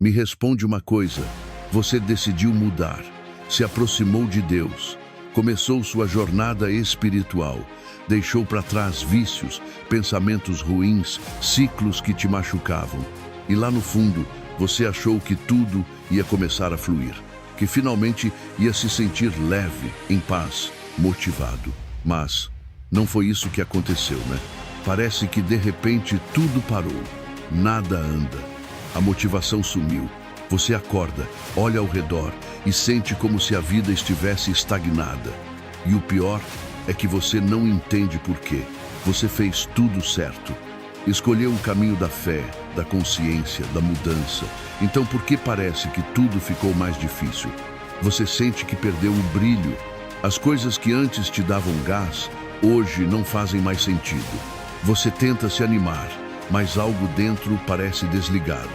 Me responde uma coisa: você decidiu mudar, se aproximou de Deus, começou sua jornada espiritual, deixou para trás vícios, pensamentos ruins, ciclos que te machucavam. E lá no fundo, você achou que tudo ia começar a fluir, que finalmente ia se sentir leve, em paz, motivado. Mas não foi isso que aconteceu, né? Parece que de repente tudo parou, nada anda. A motivação sumiu. Você acorda, olha ao redor e sente como se a vida estivesse estagnada. E o pior é que você não entende por quê. Você fez tudo certo. Escolheu o caminho da fé, da consciência, da mudança. Então por que parece que tudo ficou mais difícil? Você sente que perdeu o brilho. As coisas que antes te davam gás, hoje não fazem mais sentido. Você tenta se animar, mas algo dentro parece desligado.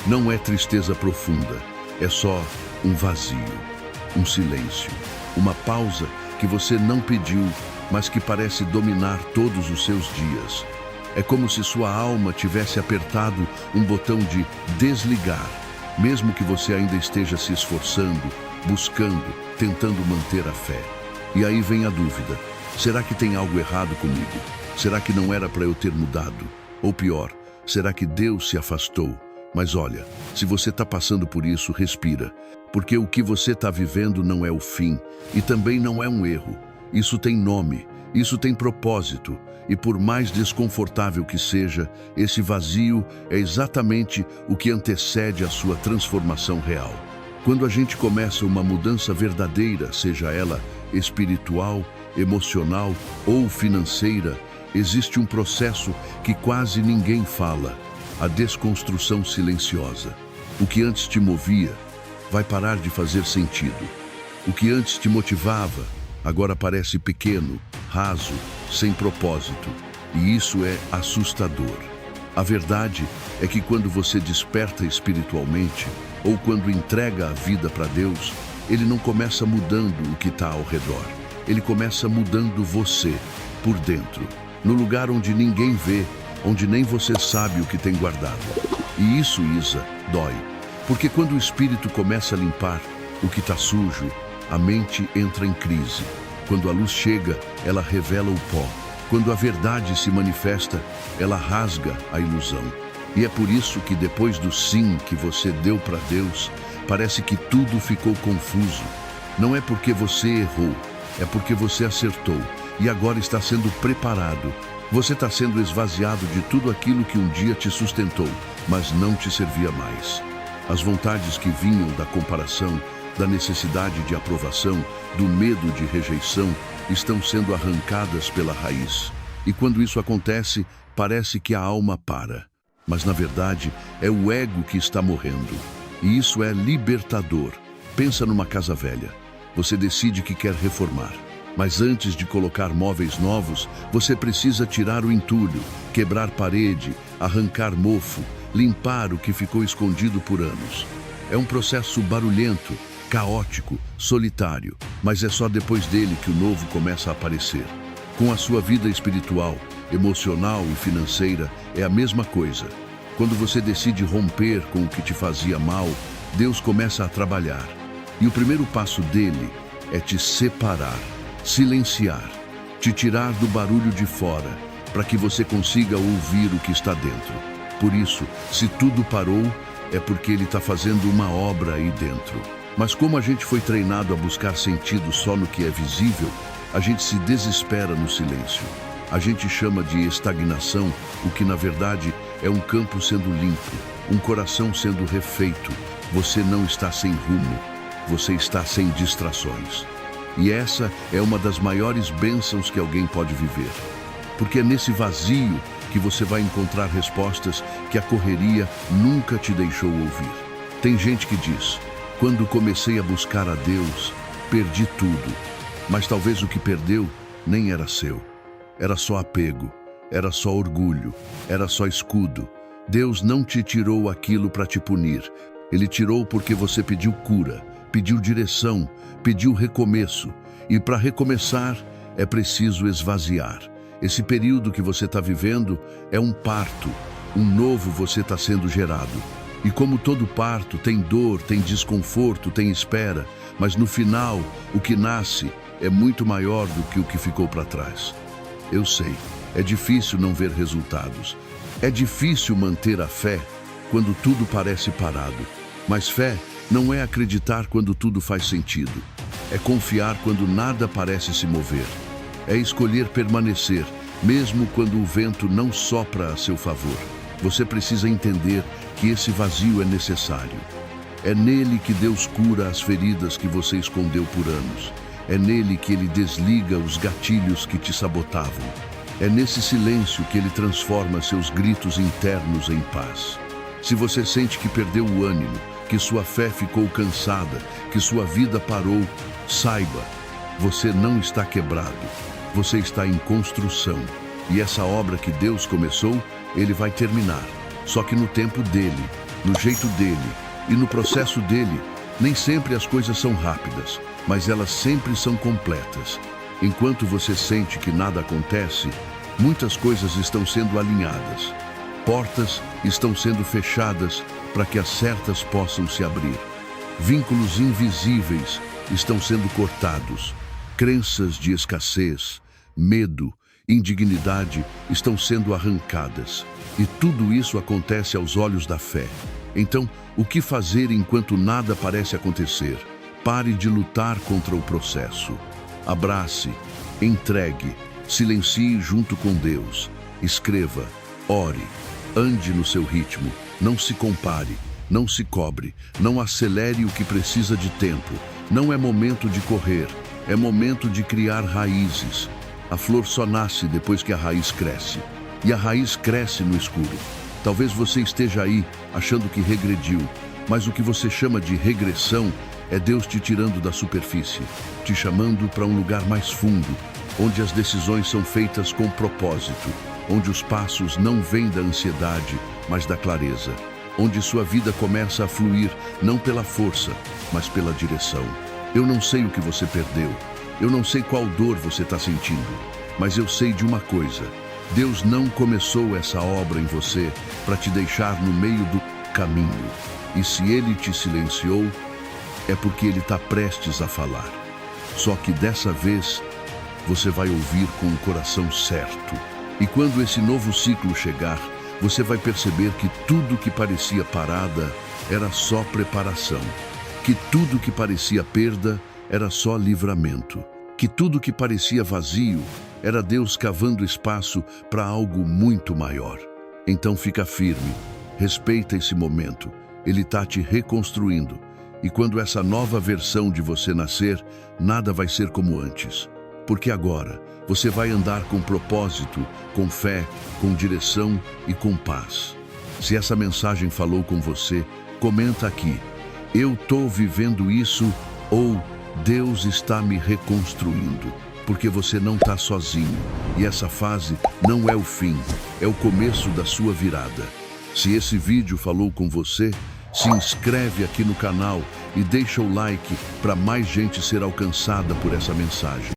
Não é tristeza profunda, é só um vazio, um silêncio, uma pausa que você não pediu, mas que parece dominar todos os seus dias. É como se sua alma tivesse apertado um botão de desligar, mesmo que você ainda esteja se esforçando, buscando, tentando manter a fé. E aí vem a dúvida: será que tem algo errado comigo? Será que não era para eu ter mudado? Ou pior, será que Deus se afastou? Mas olha, se você está passando por isso, respira, porque o que você está vivendo não é o fim e também não é um erro. Isso tem nome, isso tem propósito, e por mais desconfortável que seja, esse vazio é exatamente o que antecede a sua transformação real. Quando a gente começa uma mudança verdadeira, seja ela espiritual, emocional ou financeira, existe um processo que quase ninguém fala: a desconstrução silenciosa. O que antes te movia vai parar de fazer sentido. O que antes te motivava agora parece pequeno, raso, sem propósito. E isso é assustador. A verdade é que quando você desperta espiritualmente, ou quando entrega a vida para Deus, Ele não começa mudando o que está ao redor. Ele começa mudando você, por dentro, no lugar onde ninguém vê, onde nem você sabe o que tem guardado. E isso, Isa, dói. Porque quando o Espírito começa a limpar o que está sujo, a mente entra em crise. Quando a luz chega, ela revela o pó. Quando a verdade se manifesta, ela rasga a ilusão. E é por isso que depois do sim que você deu para Deus, parece que tudo ficou confuso. Não é porque você errou, é porque você acertou e agora está sendo preparado. Você está sendo esvaziado de tudo aquilo que um dia te sustentou, mas não te servia mais. As vontades que vinham da comparação, da necessidade de aprovação, do medo de rejeição, estão sendo arrancadas pela raiz. E quando isso acontece, parece que a alma para. Mas na verdade, é o ego que está morrendo. E isso é libertador. Pensa numa casa velha. Você decide que quer reformar. Mas antes de colocar móveis novos, você precisa tirar o entulho, quebrar parede, arrancar mofo, limpar o que ficou escondido por anos. É um processo barulhento, caótico, solitário, mas é só depois dele que o novo começa a aparecer. Com a sua vida espiritual, emocional e financeira, é a mesma coisa. Quando você decide romper com o que te fazia mal, Deus começa a trabalhar. E o primeiro passo dele é te separar, silenciar, te tirar do barulho de fora, para que você consiga ouvir o que está dentro. Por isso, se tudo parou, é porque ele está fazendo uma obra aí dentro. Mas como a gente foi treinado a buscar sentido só no que é visível, a gente se desespera no silêncio. A gente chama de estagnação o que na verdade é um campo sendo limpo, um coração sendo refeito. Você não está sem rumo, você está sem distrações. E essa é uma das maiores bênçãos que alguém pode viver. Porque é nesse vazio que você vai encontrar respostas que a correria nunca te deixou ouvir. Tem gente que diz: quando comecei a buscar a Deus, perdi tudo. Mas talvez o que perdeu nem era seu. Era só apego, era só orgulho, era só escudo. Deus não te tirou aquilo para te punir. Ele tirou porque você pediu cura, pediu direção, pediu recomeço. E para recomeçar, é preciso esvaziar. Esse período que você está vivendo é um parto. Um novo você está sendo gerado. E como todo parto, tem dor, tem desconforto, tem espera, mas no final, o que nasce é muito maior do que o que ficou para trás. Eu sei, é difícil não ver resultados. É difícil manter a fé quando tudo parece parado. Mas fé não é acreditar quando tudo faz sentido. É confiar quando nada parece se mover. É escolher permanecer, mesmo quando o vento não sopra a seu favor. Você precisa entender que esse vazio é necessário. É nele que Deus cura as feridas que você escondeu por anos. É nele que Ele desliga os gatilhos que te sabotavam. É nesse silêncio que Ele transforma seus gritos internos em paz. Se você sente que perdeu o ânimo, que sua fé ficou cansada, que sua vida parou, saiba, você não está quebrado. Você está em construção. E essa obra que Deus começou, Ele vai terminar. Só que no tempo dele, no jeito dele e no processo dele, nem sempre as coisas são rápidas, mas elas sempre são completas. Enquanto você sente que nada acontece, muitas coisas estão sendo alinhadas. Portas estão sendo fechadas para que as certas possam se abrir. Vínculos invisíveis estão sendo cortados. Crenças de escassez, medo, indignidade estão sendo arrancadas. E tudo isso acontece aos olhos da fé. Então, o que fazer enquanto nada parece acontecer? Pare de lutar contra o processo. Abrace, entregue, silencie junto com Deus. Escreva, ore, ande no seu ritmo. Não se compare, não se cobre, não acelere o que precisa de tempo. Não é momento de correr, é momento de criar raízes. A flor só nasce depois que a raiz cresce. E a raiz cresce no escuro. Talvez você esteja aí achando que regrediu, mas o que você chama de regressão é Deus te tirando da superfície, te chamando para um lugar mais fundo, onde as decisões são feitas com propósito, onde os passos não vêm da ansiedade, mas da clareza, onde sua vida começa a fluir não pela força, mas pela direção. Eu não sei o que você perdeu, eu não sei qual dor você está sentindo, mas eu sei de uma coisa: Deus não começou essa obra em você para te deixar no meio do caminho. E se Ele te silenciou, é porque Ele está prestes a falar. Só que dessa vez, você vai ouvir com o coração certo. E quando esse novo ciclo chegar, você vai perceber que tudo que parecia parada era só preparação. Que tudo que parecia perda era só livramento. Que tudo que parecia vazio era Deus cavando espaço para algo muito maior. Então fica firme, respeita esse momento. Ele está te reconstruindo. E quando essa nova versão de você nascer, nada vai ser como antes. Porque agora você vai andar com propósito, com fé, com direção e com paz. Se essa mensagem falou com você, comenta aqui: eu estou vivendo isso, ou Deus está me reconstruindo. Porque você não está sozinho. E essa fase não é o fim, é o começo da sua virada. Se esse vídeo falou com você, se inscreve aqui no canal e deixa o like para mais gente ser alcançada por essa mensagem.